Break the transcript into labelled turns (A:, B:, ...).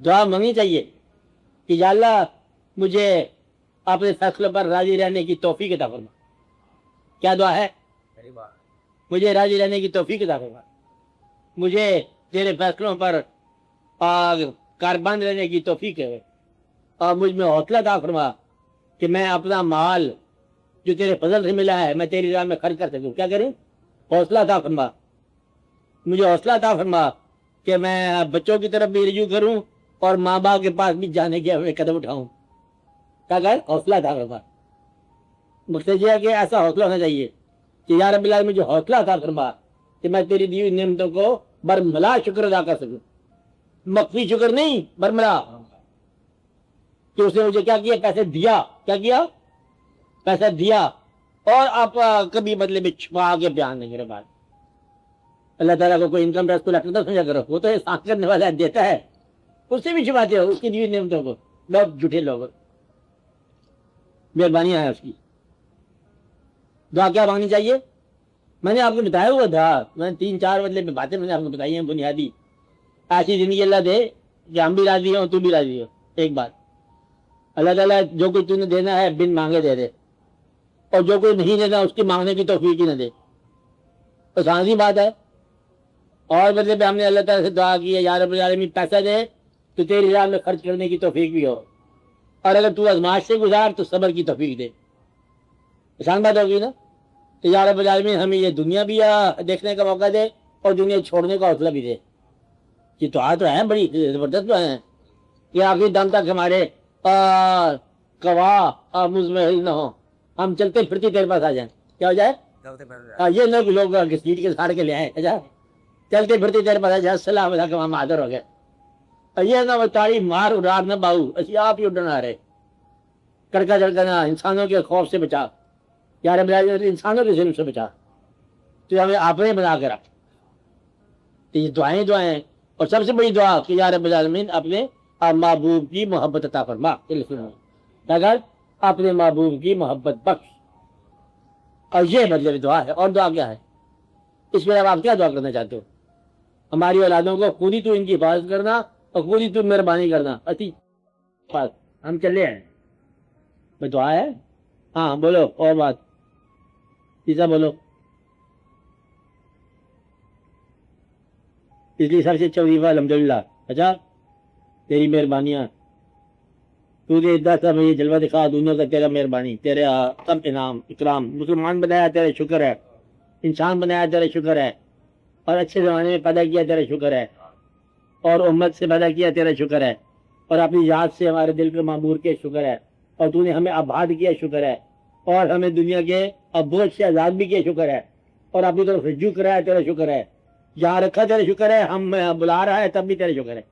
A: دعا مانگنی چاہیے کہ یا اللہ مجھے اپنے فیصلوں پر راضی رہنے کی توفیق عطا فرما. کیا دعا ہے؟ مجھے راضی رہنے کی توفیق عطا فرما، مجھے تیرے فیصلوں پر کاربند رہنے کی توفیق ہے، اور مجھ میں حوصلہ عطا فرما کہ میں اپنا مال جو تیرے فضل سے ملا ہے میں تیری راہ میں خرچ کر سکوں. کیا کروں؟ حوصلہ عطا فرما، مجھے حوصلہ عطا فرما کہ میں بچوں کی طرف بھی رجوع کروں اور ماں باپ کے پاس بھی جانے کے ہوئے قدم اٹھاؤں. کیا کر؟ حوصلہ عطا فرما. مقصد یہ ہے کہ ایسا حوصلہ ہونا چاہیے کہ یا رب العالمین مجھے حوصلہ عطا فرما کہ میں تیری دی ہوئی نعمتوں کو برملا شکر ادا کر سکوں. مخفی شکر نہیں، برملا، کہ اس نے مجھے کیا کیا؟ پیسے دیا. کیا کیا؟ پیسہ دیا، اور آپ کبھی بدلے میں چھپا کے بیان نہیں. میرے بات اللہ تعالیٰ کو کوئی انکم ٹیکس کو لگتا سمجھا کرو، وہ تو احسان کرنے والا دیتا ہے، اس سے بھی چھپاتے ہو اس کی دی ہوئی نعمتوں کو. لوگ جھوٹے لوگ، مہربانیاں ہیں اس کی. دعا کیا مانگنی چاہیے؟ میں نے آپ کو بتایا ہوا تھا، میں 3-4 بدلے میں باتیں میں نے آپ کو بتائی ہیں بنیادی. ایسی زندگی اللہ دے کہ ہم بھی راضی ہوں، تو بھی راضی ہو. ایک بات، اللہ تعالیٰ جو کچھ تم نے دینا ہے بن مانگے دے دے، اور جو کوئی نہیں دینا اس کی مانگنے کی توفیق ہی نہ دے. آسان سی بات ہے. اور بدلے پہ ہم نے اللہ تعالیٰ سے دعا کی ہے یا رب العالمین پیسہ دے تو تیری راہ میں خرچ کرنے کی توفیق بھی ہو، اور اگر تو آزمائش سے گزار تو صبر کی توفیق دے. آسان بات ہوگی نا. تو یا رب العالمین ہمیں یہ دنیا بھی دیکھنے کا موقع دے اور دنیا چھوڑنے کا حوصلہ بھی دے. یہ دعا تو ہے بڑی زبردست دعا ہے کہ آخری دم تک ہمارے کوا مزمحل نہ ہو، ہم چلتے پھرتے تیرے پاس آ جائیں. کیا ہو جائے؟ یہ نہ کہ لوگ سیٹ کے ساڑ کے لے آئے. اچھا، چلتے پھرتے تیرے پاس آ جائے، السلام علیکم، ہم حاضر ہو گئے. یہ نہ وہ تاڑی مار اڑار نہ باؤ، اسی آپ ہی اڈنا رہے. کڑکا جڑکنا انسانوں کے خوف سے بچا یا رب العالمین، انسانوں کے ظلم سے بچا. تو ہمیں آپ نے بنا کے رکھ. تو یہ دعائیں اور سب سے بڑی دعا کہ یا رب العالمین اپنے محبوب کی محبت عطا فرما. اگر اپنے محبوب کی محبت بخش، اور یہ مطلب دعا ہے. اور دعا کیا ہے اس میں؟ اب آپ کیا دعا کرنا چاہتے ہو؟ ہماری اولادوں کو خود ہی تو ان کی حفاظت کرنا اور خود ہی تو مہربانی کرنا. اتی پاس ہم چلے ہیں، میں دعا ہے. ہاں بولو اور بات تیسرا بولو. اس لیے سب سے اچھا وظیفہ الحمدللہ. اچھا، تیری مہربانیاں، تو نے میں یہ جلوہ دکھا دنیا کا، تیرا مہربانی، تیرے سب انعام اکرام. مسلمان بنایا تیرے شکر ہے، انسان بنایا تیرے شکر ہے، اور اچھے زمانے میں پیدا کیا تیرے شکر ہے، اور امت سے پیدا کیا تیرا شکر ہے، اور اپنی یاد سے ہمارے دل کو معمور کیا شکر ہے، اور تو نے ہمیں آباد کیا شکر ہے، اور ہمیں دنیا کے بوجھ سے آزاد بھی کیا شکر ہے، اور اپنی طرف رجوع کرایا تیرا شکر ہے. جہاں رکھا تیرا شکر ہے، ہم بلا رہا ہے تب بھی تیرا شکر ہے.